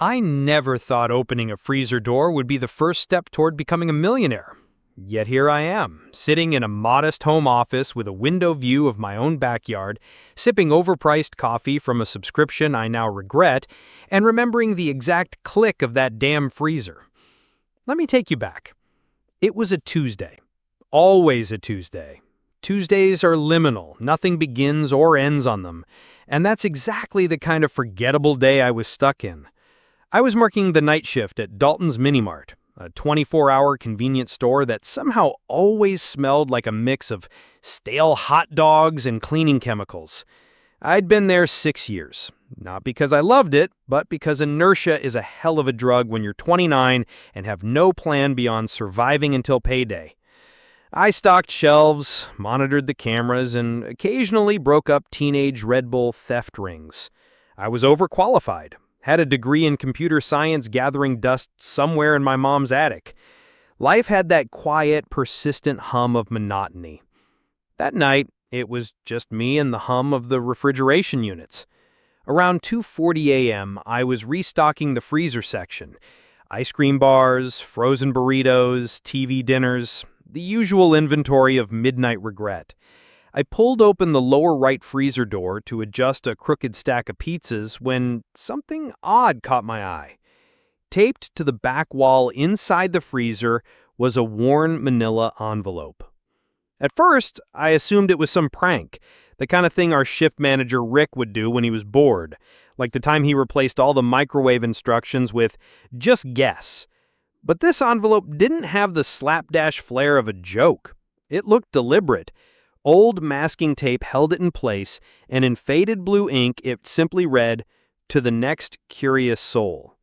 I never thought opening a freezer door would be the first step toward becoming a millionaire. Yet here I am, sitting in a modest home office with a window view of my own backyard, sipping overpriced coffee from a subscription I now regret, and remembering the exact click of that damn freezer. Let me take you back. It was a Tuesday. Always a Tuesday. Tuesdays are liminal, nothing begins or ends on them, and that's exactly the kind of forgettable day I was stuck in. I was working the night shift at Dalton's Minimart, a 24-hour convenience store that somehow always smelled like a mix of stale hot dogs and cleaning chemicals. I'd been there 6 years, not because I loved it, but because inertia is a hell of a drug when you're 29 and have no plan beyond surviving until payday. I stocked shelves, monitored the cameras, and occasionally broke up teenage Red Bull theft rings. I was overqualified. Had a degree in computer science gathering dust somewhere in my mom's attic. Life had that quiet, persistent hum of monotony. That night, it was just me and the hum of the refrigeration units. Around 2:40 a.m., I was restocking the freezer section. Ice cream bars, frozen burritos, TV dinners, the usual inventory of midnight regret. I pulled open the lower right freezer door to adjust a crooked stack of pizzas when something odd caught my eye. Taped to the back wall inside the freezer was a worn manila envelope. At first, I assumed it was some prank, the kind of thing our shift manager Rick would do when he was bored, like the time he replaced all the microwave instructions with "just guess." But this envelope didn't have the slapdash flair of a joke. It looked deliberate. Old masking tape held it in place, and in faded blue ink it simply read, "To the next curious soul."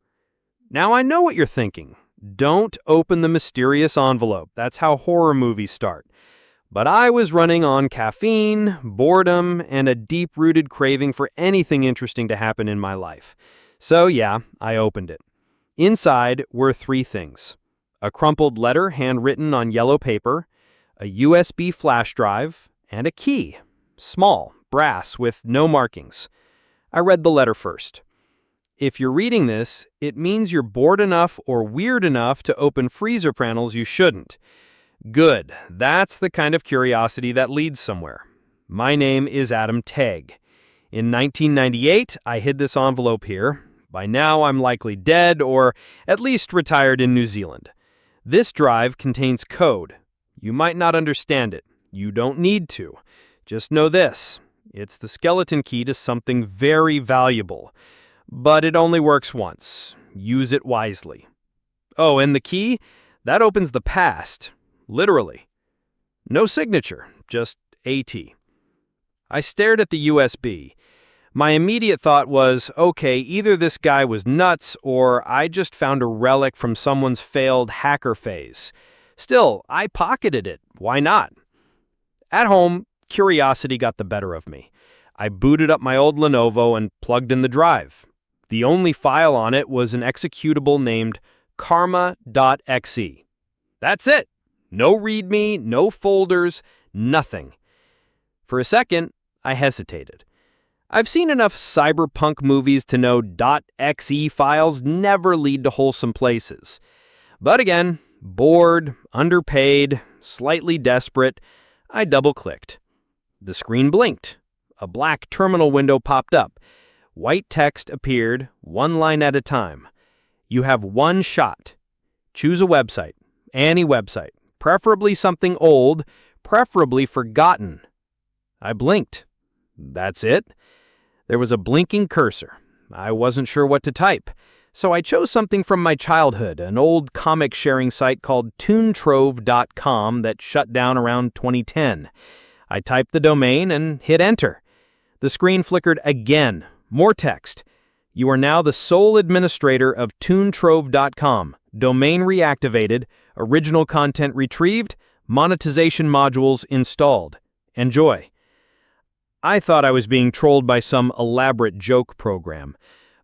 Now I know what you're thinking. Don't open the mysterious envelope. That's how horror movies start. But I was running on caffeine, boredom, and a deep-rooted craving for anything interesting to happen in my life. So yeah, I opened it. Inside were 3 things: a crumpled letter handwritten on yellow paper, a USB flash drive, and a key, small, brass, with no markings. I read the letter first. If you're reading this, it means you're bored enough or weird enough to open freezer panels you shouldn't. Good, that's the kind of curiosity that leads somewhere. My name is Adam Tegg. In 1998, I hid this envelope here. By now, I'm likely dead or at least retired in New Zealand. This drive contains code. You might not understand it. You don't need to. Just know this: it's the skeleton key to something very valuable. But it only works once. Use it wisely. Oh, and the key? That opens the past. Literally. No signature, just AT. I stared at the USB. My immediate thought was, okay, either this guy was nuts or I just found a relic from someone's failed hacker phase. Still, I pocketed it. Why not? At home, curiosity got the better of me. I booted up my old Lenovo and plugged in the drive. The only file on it was an executable named karma.exe. That's it. No README, no folders, nothing. For a second, I hesitated. I've seen enough cyberpunk movies to know .exe files never lead to wholesome places. But again, bored, underpaid, slightly desperate, I double-clicked. The screen blinked. A black terminal window popped up. White text appeared, 1 line at a time. You have 1 shot. Choose a website, any website, preferably something old, preferably forgotten. I blinked. That's it. There was a blinking cursor. I wasn't sure what to type, so I chose something from my childhood, an old comic sharing site called toontrove.com that shut down around 2010. I typed the domain and hit enter. The screen flickered again. More text. You are now the sole administrator of toontrove.com. Domain reactivated. Original content retrieved. Monetization modules installed. Enjoy. I thought I was being trolled by some elaborate joke program,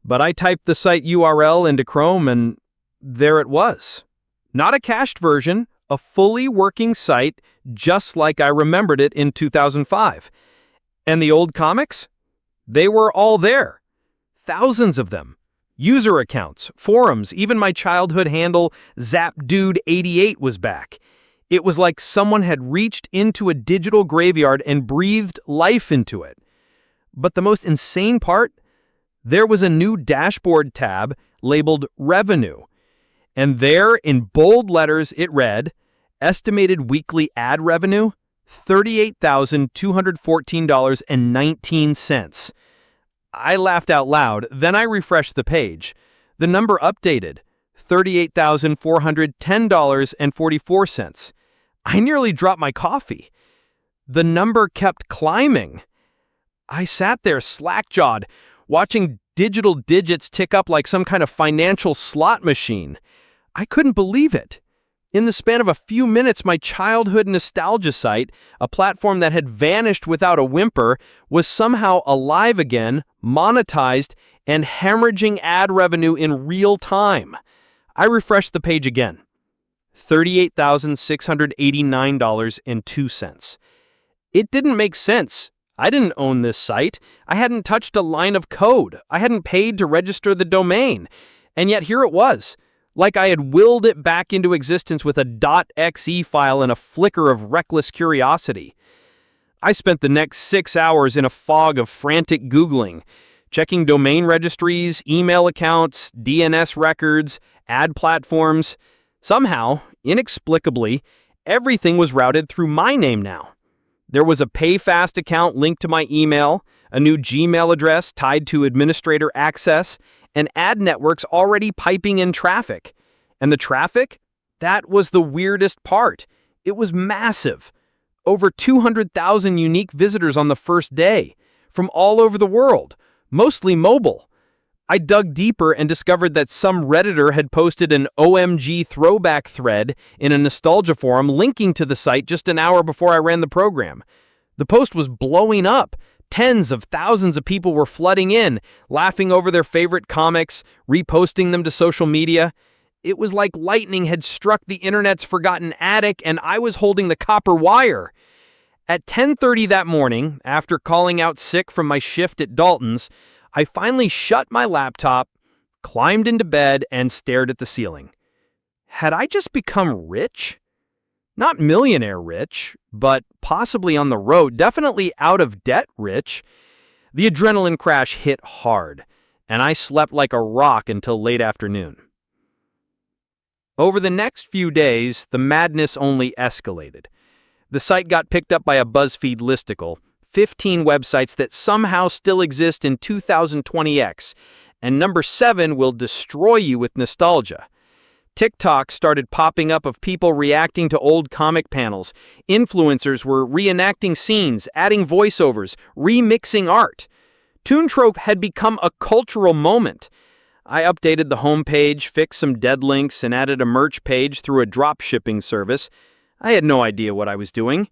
but I typed the site URL into Chrome and there it was. Not a cached version, a fully working site just like I remembered it in 2005. And the old comics? They were all there. Thousands of them. User accounts, forums, even my childhood handle, ZapDude88 was back. It was like someone had reached into a digital graveyard and breathed life into it. But the most insane part? There was a new dashboard tab labeled Revenue. And there, in bold letters, it read, estimated weekly ad revenue, $38,214.19. I laughed out loud, then I refreshed the page. The number updated, $38,410.44. I nearly dropped my coffee. The number kept climbing. I sat there slack-jawed, watching digital digits tick up like some kind of financial slot machine. I couldn't believe it. In the span of a few minutes, my childhood nostalgia site, a platform that had vanished without a whimper, was somehow alive again, monetized, and hemorrhaging ad revenue in real time. I refreshed the page again. $38,689.02. It didn't make sense. I didn't own this site. I hadn't touched a line of code. I hadn't paid to register the domain. And yet here it was. Like I had willed it back into existence with a .exe file and a flicker of reckless curiosity. I spent the next 6 hours in a fog of frantic Googling, checking domain registries, email accounts, DNS records, ad platforms. Somehow, inexplicably, everything was routed through my name now. There was a PayFast account linked to my email, a new Gmail address tied to administrator access, and ad networks already piping in traffic. And the traffic? That was the weirdest part. It was massive. Over 200,000 unique visitors on the first day, from all over the world, mostly mobile. I dug deeper and discovered that some Redditor had posted an OMG throwback thread in a nostalgia forum linking to the site just an hour before I ran the program. The post was blowing up. Tens of thousands of people were flooding in, laughing over their favorite comics, reposting them to social media. It was like lightning had struck the internet's forgotten attic, and I was holding the copper wire. At 10:30 that morning, after calling out sick from my shift at Dalton's, I finally shut my laptop, climbed into bed, and stared at the ceiling. Had I just become rich? Not millionaire rich, but possibly on the road, definitely out of debt rich. The adrenaline crash hit hard, and I slept like a rock until late afternoon. Over the next few days, the madness only escalated. The site got picked up by a BuzzFeed listicle, 15 websites that somehow still exist in 2020X, and number 7 will destroy you with nostalgia. TikTok started popping up of people reacting to old comic panels. Influencers were reenacting scenes, adding voiceovers, remixing art. Toontrove had become a cultural moment. I updated the homepage, fixed some dead links, and added a merch page through a drop shipping service. I had no idea what I was doing.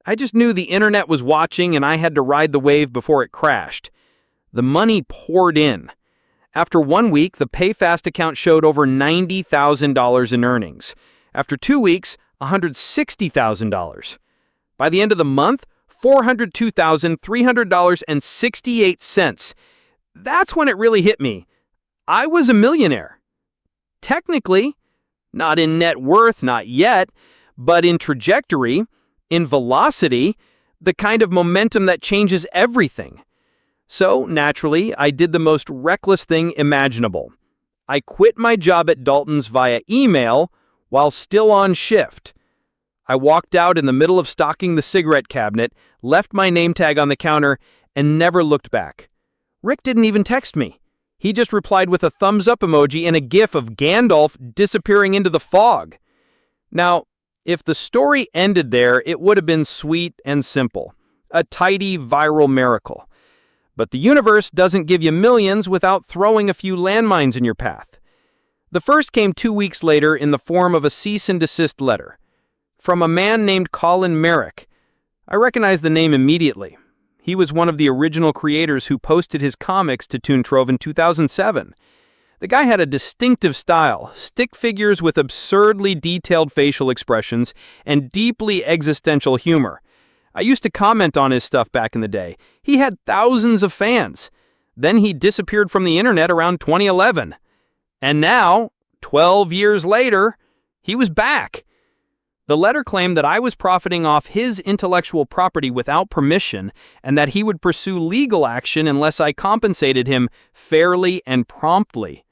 I just knew the internet was watching and I had to ride the wave before it crashed. The money poured in. After 1 week, the PayFast account showed over $90,000 in earnings. After 2 weeks, $160,000. By the end of the month, $402,300.68. That's when it really hit me. I was a millionaire. Technically, not in net worth, not yet, but in trajectory, in velocity, the kind of momentum that changes everything. So, naturally, I did the most reckless thing imaginable. I quit my job at Dalton's via email while still on shift. I walked out in the middle of stocking the cigarette cabinet, left my name tag on the counter, and never looked back. Rick didn't even text me. He just replied with a thumbs up emoji and a gif of Gandalf disappearing into the fog. Now, if the story ended there, it would have been sweet and simple. A tidy viral miracle. But the universe doesn't give you millions without throwing a few landmines in your path. The first came 2 weeks later in the form of a cease and desist letter. From a man named Colin Merrick. I recognized the name immediately. He was one of the original creators who posted his comics to Toontrove in 2007. The guy had a distinctive style, stick figures with absurdly detailed facial expressions, and deeply existential humor. I used to comment on his stuff back in the day. He had thousands of fans. Then he disappeared from the internet around 2011. And now, 12 years later, he was back. The letter claimed that I was profiting off his intellectual property without permission and that he would pursue legal action unless I compensated him fairly and promptly.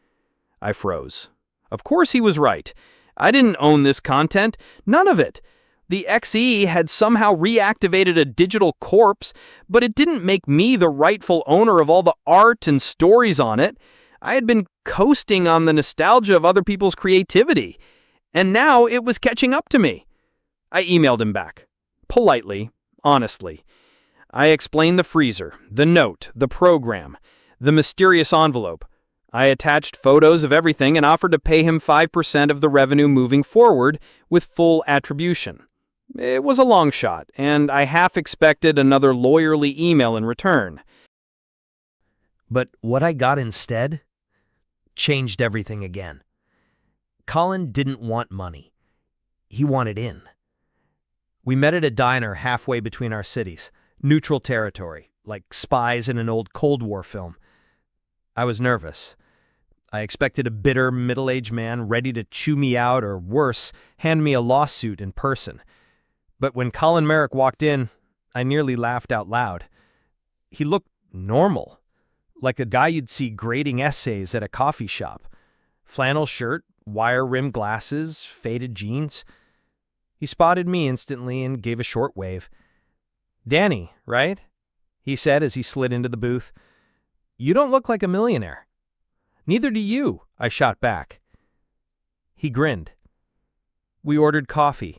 I froze. Of course he was right. I didn't own this content. None of it. The XE had somehow reactivated a digital corpse, but it didn't make me the rightful owner of all the art and stories on it. I had been coasting on the nostalgia of other people's creativity, and now it was catching up to me. I emailed him back. Politely, honestly. I explained the freezer, the note, the program, the mysterious envelope. I attached photos of everything and offered to pay him 5% of the revenue moving forward with full attribution. It was a long shot, and I half expected another lawyerly email in return. But what I got instead changed everything again. Colin didn't want money. He wanted in. We met at a diner halfway between our cities, neutral territory, like spies in an old Cold War film. I was nervous. I expected a bitter, middle-aged man ready to chew me out or, worse, hand me a lawsuit in person. But when Colin Merrick walked in, I nearly laughed out loud. He looked normal, like a guy you'd see grading essays at a coffee shop. Flannel shirt, wire-rimmed glasses, faded jeans. He spotted me instantly and gave a short wave. "Danny, right?" he said as he slid into the booth. "You don't look like a millionaire." "Neither do you," I shot back. He grinned. We ordered coffee.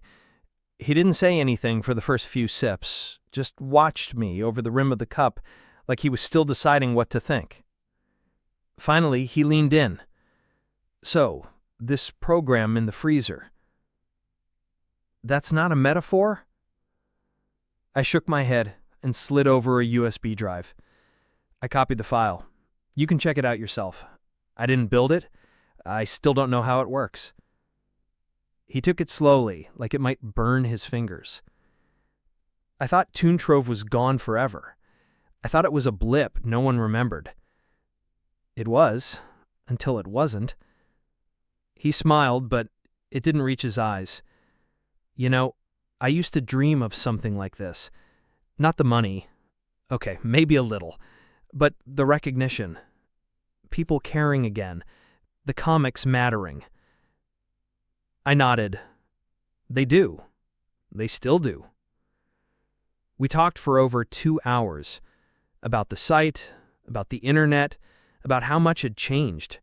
He didn't say anything for the first few sips, just watched me over the rim of the cup like he was still deciding what to think. Finally, he leaned in. "So, this program in the freezer, that's not a metaphor?" I shook my head and slid over a USB drive. I copied the file. "You can check it out yourself. I didn't build it. I still don't know how it works." He took it slowly, like it might burn his fingers. I thought Toon Trove was gone forever. I thought it was a blip no one remembered. It was, until it wasn't. He smiled, but it didn't reach his eyes. "You know, I used to dream of something like this. Not the money. Okay, maybe a little. But the recognition. People caring again. The comics mattering." I nodded. They do. They still do. We talked for over 2 hours. About the site, about the internet, about how much had changed.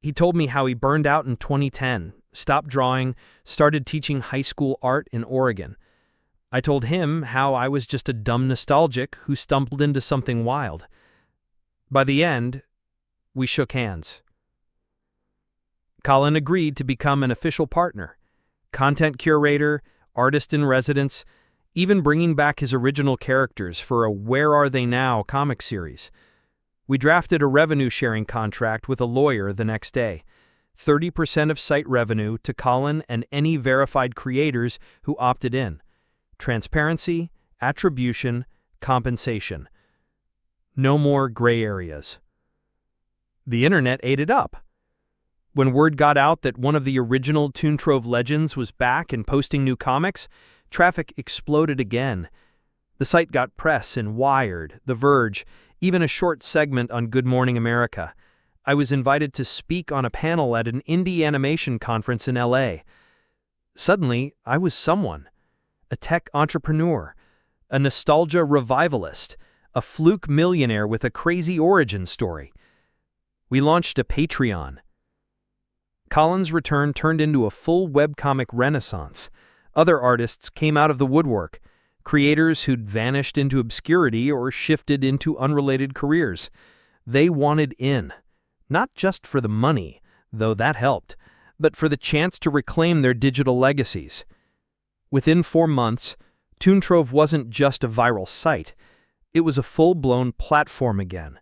He told me how he burned out in 2010, stopped drawing, started teaching high school art in Oregon. I told him how I was just a dumb nostalgic who stumbled into something wild. By the end, we shook hands. Colin agreed to become an official partner, content curator, artist in residence, even bringing back his original characters for a Where Are They Now comic series. We drafted a revenue-sharing contract with a lawyer the next day. 30% of site revenue to Colin and any verified creators who opted in. Transparency, attribution, compensation. No more gray areas. The internet ate it up. When word got out that one of the original Toon Trove legends was back and posting new comics, traffic exploded again. The site got press in Wired, The Verge, even a short segment on Good Morning America. I was invited to speak on a panel at an indie animation conference in LA. Suddenly, I was someone. A tech entrepreneur, a nostalgia revivalist, a fluke millionaire with a crazy origin story. We launched a Patreon. Colin's return turned into a full webcomic renaissance. Other artists came out of the woodwork, creators who'd vanished into obscurity or shifted into unrelated careers. They wanted in, not just for the money, though that helped, but for the chance to reclaim their digital legacies. Within 4 months, Toon Trove wasn't just a viral site. It was a full-blown platform again.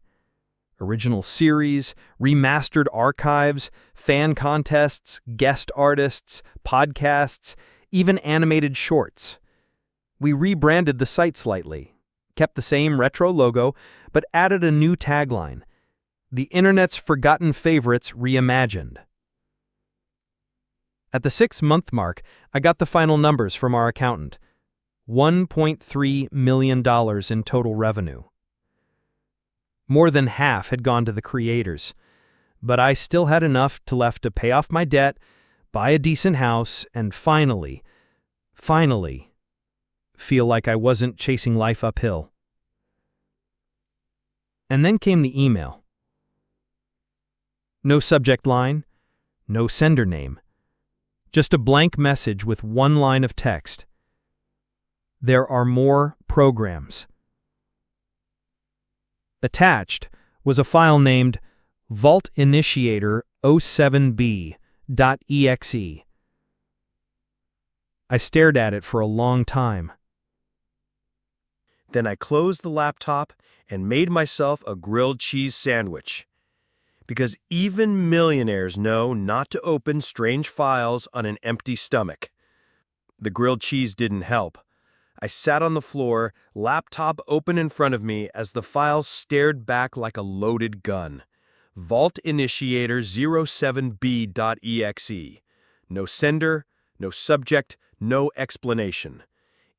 Original series, remastered archives, fan contests, guest artists, podcasts, even animated shorts. We rebranded the site slightly. kept the same retro logo, but added a new tagline: "The Internet's Forgotten Favorites Reimagined." At the 6-month mark, I got the final numbers from our accountant: $1.3 million in total revenue. More than half had gone to the creators, but I still had enough left to pay off my debt, buy a decent house, and finally feel like I wasn't chasing life uphill. And then came the email. No subject line, no sender name, just a blank message with one line of text: "There are more programs." Attached was a file named vaultinitiator07b.exe. I stared at it for a long time. Then I closed the laptop and made myself a grilled cheese sandwich. Because even millionaires know not to open strange files on an empty stomach. The grilled cheese didn't help. I sat on the floor, laptop open in front of me as the files stared back like a loaded gun. vaultinitiator07b.exe. No sender, no subject, no explanation.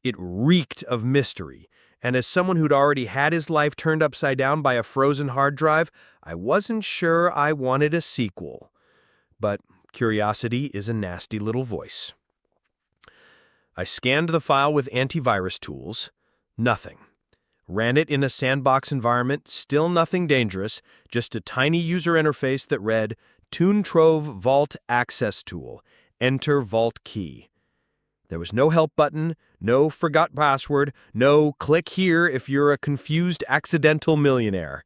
It reeked of mystery, and as someone who'd already had his life turned upside down by a frozen hard drive, I wasn't sure I wanted a sequel. But curiosity is a nasty little voice. I scanned the file with antivirus tools. Nothing. Ran it in a sandbox environment, still nothing dangerous, just a tiny user interface that read, "TuneTrove Vault Access Tool. Enter Vault Key." There was no help button, no forgot password, no click here if you're a confused accidental millionaire.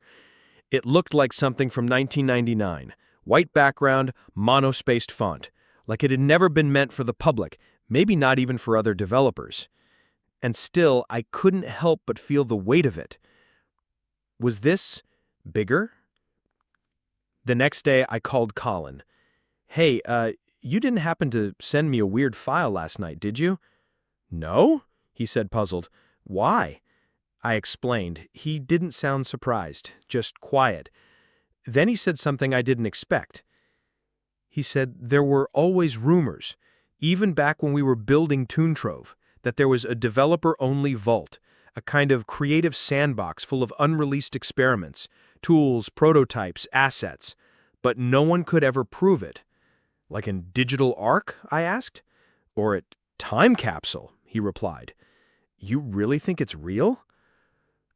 It looked like something from 1999. White background, monospaced font, like it had never been meant for the public, maybe not even for other developers. And still, I couldn't help but feel the weight of it. Was this bigger? The next day, I called Colin. "Hey, you didn't happen to send me a weird file last night, did you?" "No," he said, puzzled. "Why?" I explained. He didn't sound surprised, just quiet. Then he said something I didn't expect. He said there were always rumors, even back when we were building TuneTrove, that there was a developer-only vault, a kind of creative sandbox full of unreleased experiments, tools, prototypes, assets, but no one could ever prove it. "Like in Digital Ark?" I asked. "Or at Time Capsule?" he replied. "You really think it's real?"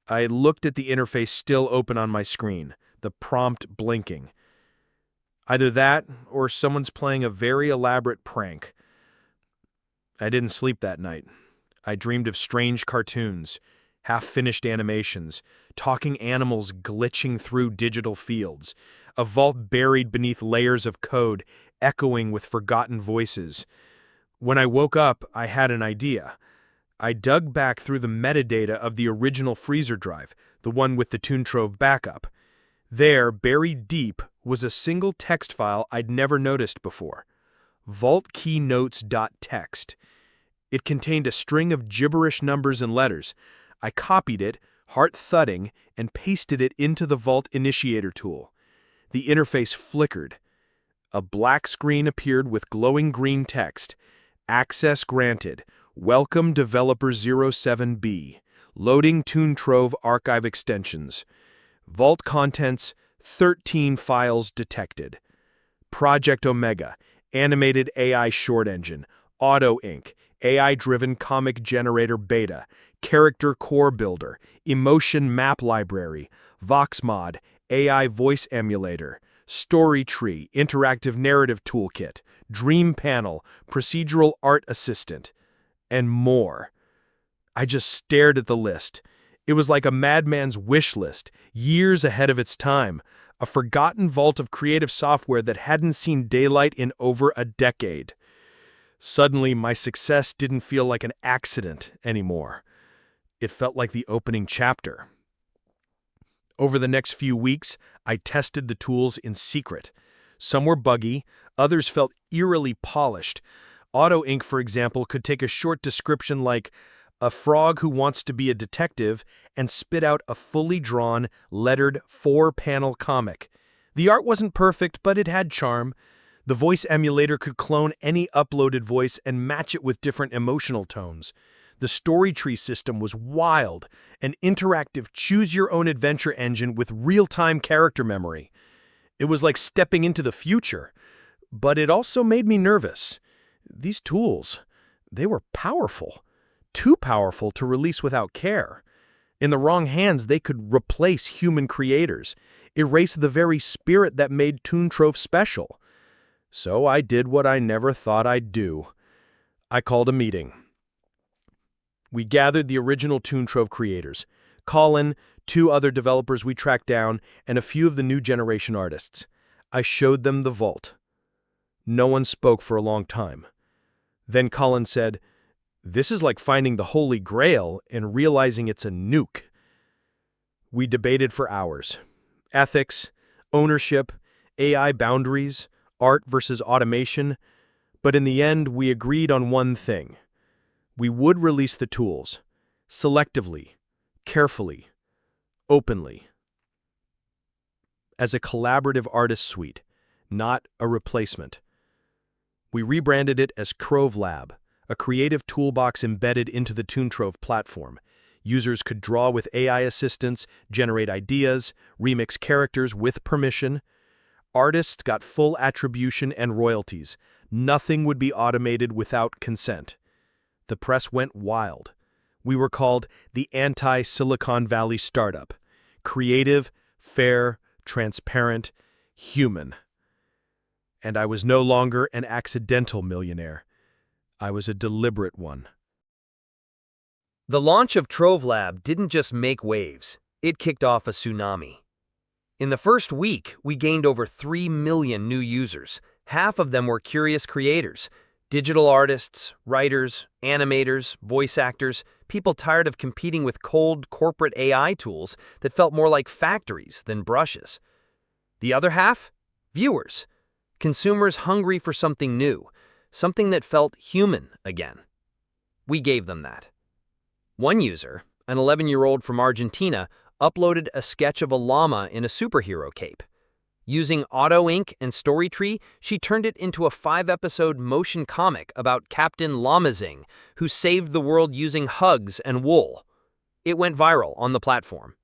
I looked at the interface still open on my screen, the prompt blinking. Either that, or someone's playing a very elaborate prank. I didn't sleep that night. I dreamed of strange cartoons, half-finished animations, talking animals glitching through digital fields, a vault buried beneath layers of code, echoing with forgotten voices. When I woke up, I had an idea. I dug back through the metadata of the original freezer drive, the one with the TuneTrove backup. There, buried deep, was a single text file I'd never noticed before. vaultkeynotes.txt. It contained a string of gibberish numbers and letters. I copied it, heart thudding, and pasted it into the Vault Initiator tool. The interface flickered. A black screen appeared with glowing green text. "Access granted. Welcome Developer 07B. Loading TuneTrove archive extensions. Vault contents, 13 files detected. Project Omega, animated AI short engine, Auto Inc., AI-driven comic generator beta, character core builder, emotion map library, VoxMod, AI voice emulator, story tree, interactive narrative toolkit, dream panel, procedural art assistant, and more." I just stared at the list. It was like a madman's wish list, years ahead of its time, a forgotten vault of creative software that hadn't seen daylight in over a decade. Suddenly, my success didn't feel like an accident anymore. It felt like the opening chapter. Over the next few weeks, I tested the tools in secret. Some were buggy, others felt eerily polished. Auto Inc., for example, could take a short description like, a frog who wants to be a detective, and spit out a fully drawn, lettered 4-panel comic. The art wasn't perfect, but it had charm. The voice emulator could clone any uploaded voice and match it with different emotional tones. The story tree system was wild, an interactive choose-your-own-adventure engine with real-time character memory. It was like stepping into the future, but it also made me nervous. These tools, they were powerful. Too powerful to release without care. In the wrong hands, they could replace human creators, erase the very spirit that made Toon Trove special. So I did what I never thought I'd do. I called a meeting. We gathered the original Toon Trove creators, Colin, 2 other developers we tracked down, and a few of the new generation artists. I showed them the vault. No one spoke for a long time. Then Colin said, "This is like finding the Holy Grail and realizing it's a nuke." We debated for hours. Ethics, ownership, AI boundaries, art versus automation. But in the end, we agreed on one thing. We would release the tools, selectively, carefully, openly. As a collaborative artist suite, not a replacement. We rebranded it as Crove Lab, a creative toolbox embedded into the Toon Trove platform. Users could draw with AI assistance, generate ideas, remix characters with permission. Artists got full attribution and royalties. Nothing would be automated without consent. The press went wild. We were called the anti-Silicon Valley startup. Creative, fair, transparent, human. And I was no longer an accidental millionaire. I was a deliberate one. The launch of Trove Lab didn't just make waves, it kicked off a tsunami. In the first week, we gained over 3 million new users. Half of them were curious creators, digital artists, writers, animators, voice actors, people tired of competing with cold corporate AI tools that felt more like factories than brushes. The other half? Viewers. Consumers hungry for something new, something that felt human again. We gave them that. One user, an 11-year-old from Argentina, uploaded a sketch of a llama in a superhero cape. Using Auto Ink and Storytree, she turned it into a 5-episode motion comic about Captain Lamazing, who saved the world using hugs and wool. It went viral on the platform.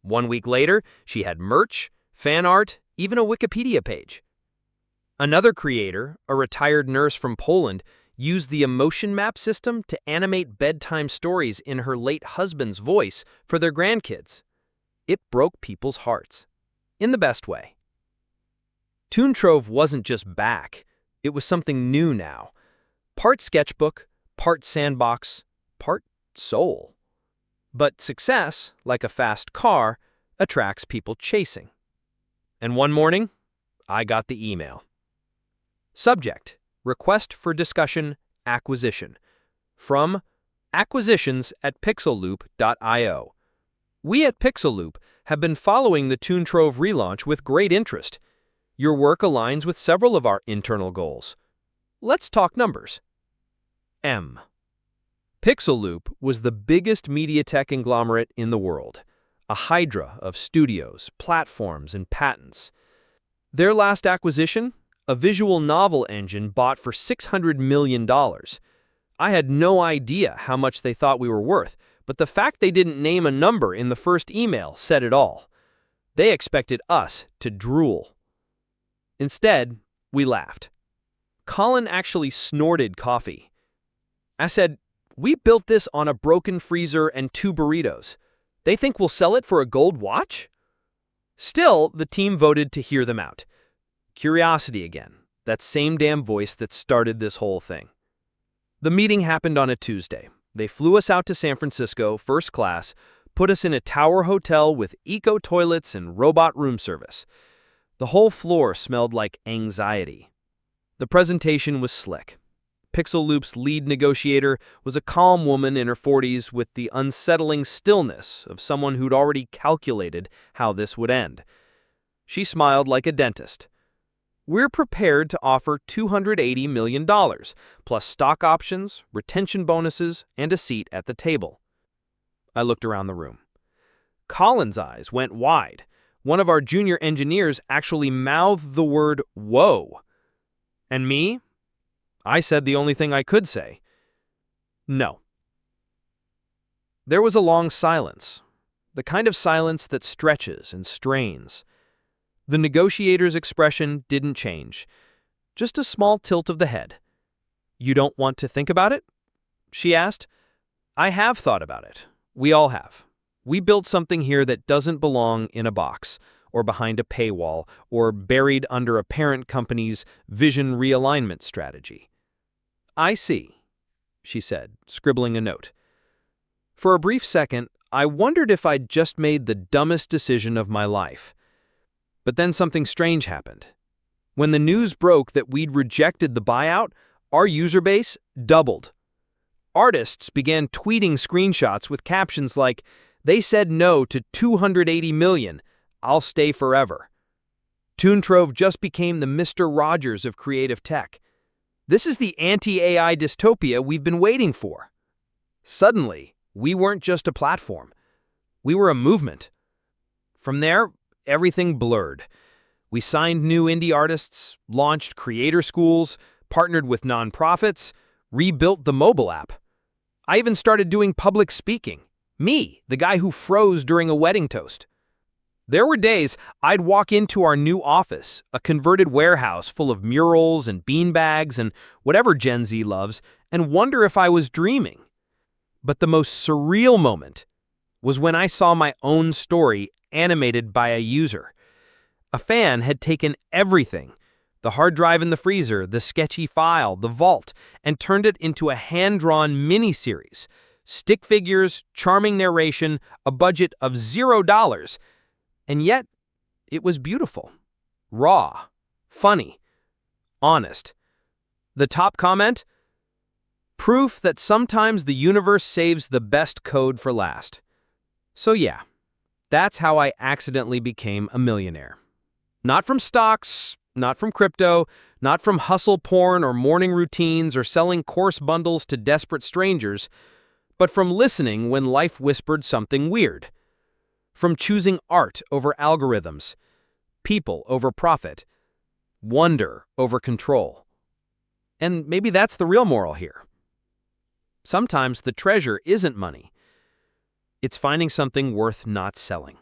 1 week later, she had merch, fan art, even a Wikipedia page. Another creator, a retired nurse from Poland, used the emotion map system to animate bedtime stories in her late husband's voice for their grandkids. It broke people's hearts. In the best way. Toon Trove wasn't just back. It was something new now. Part sketchbook, part sandbox, part soul. But success, like a fast car, attracts people chasing. And one morning, I got the email. Subject: Request for discussion, acquisition. From acquisitions@pixelloop.io. We at Pixelloop have been following the Toon Trove relaunch with great interest. Your work aligns with several of our internal goals. Let's talk numbers. Pixelloop was the biggest media tech conglomerate in the world, a hydra of studios, platforms, and patents. Their last acquisition? A visual novel engine bought for $600 million. I had no idea how much they thought we were worth, but the fact they didn't name a number in the first email said it all. They expected us to drool. Instead, we laughed. Colin actually snorted coffee. I said, "We built this on a broken freezer and 2 burritos. They think we'll sell it for a gold watch?" Still, the team voted to hear them out. Curiosity again, that same damn voice that started this whole thing. The meeting happened on a Tuesday. They flew us out to San Francisco, first class, put us in a tower hotel with eco-toilets and robot room service. The whole floor smelled like anxiety. The presentation was slick. Pixelloop's lead negotiator was a calm woman in her 40s with the unsettling stillness of someone who'd already calculated how this would end. She smiled like a dentist. We're prepared to offer $280 million, plus stock options, retention bonuses, and a seat at the table. I looked around the room. Colin's eyes went wide. One of our junior engineers actually mouthed the word, "Whoa." And me? I said the only thing I could say. No. There was a long silence, the kind of silence that stretches and strains. The negotiator's expression didn't change, just a small tilt of the head. "You don't want to think about it?" she asked. "I have thought about it. We all have. We built something here that doesn't belong in a box, or behind a paywall, or buried under a parent company's vision realignment strategy." "I see," she said, scribbling a note. For a brief second, I wondered if I'd just made the dumbest decision of my life. But then something strange happened. When the news broke that we'd rejected the buyout, our user base doubled. Artists began tweeting screenshots with captions like, "They said no to $280 million. I'll stay forever." Toontrove just became the Mr. Rogers of creative tech. This is the anti-AI dystopia we've been waiting for. Suddenly, we weren't just a platform. We were a movement. From there, everything blurred. We signed new indie artists, launched creator schools, partnered with nonprofits, rebuilt the mobile app. I even started doing public speaking. Me, the guy who froze during a wedding toast. There were days I'd walk into our new office, a converted warehouse full of murals and beanbags and whatever Gen Z loves, and wonder if I was dreaming. But the most surreal moment was when I saw my own story animated by a user. A fan had taken everything, the hard drive in the freezer, the sketchy file, the vault, and turned it into a hand-drawn miniseries. Stick figures, charming narration, a budget of $0. And yet, it was beautiful, raw, funny, honest. The top comment? Proof that sometimes the universe saves the best code for last. So yeah, that's how I accidentally became a millionaire. Not from stocks, not from crypto, not from hustle porn or morning routines or selling course bundles to desperate strangers, but from listening when life whispered something weird. From choosing art over algorithms, people over profit, wonder over control. And maybe that's the real moral here. Sometimes the treasure isn't money. It's finding something worth not selling.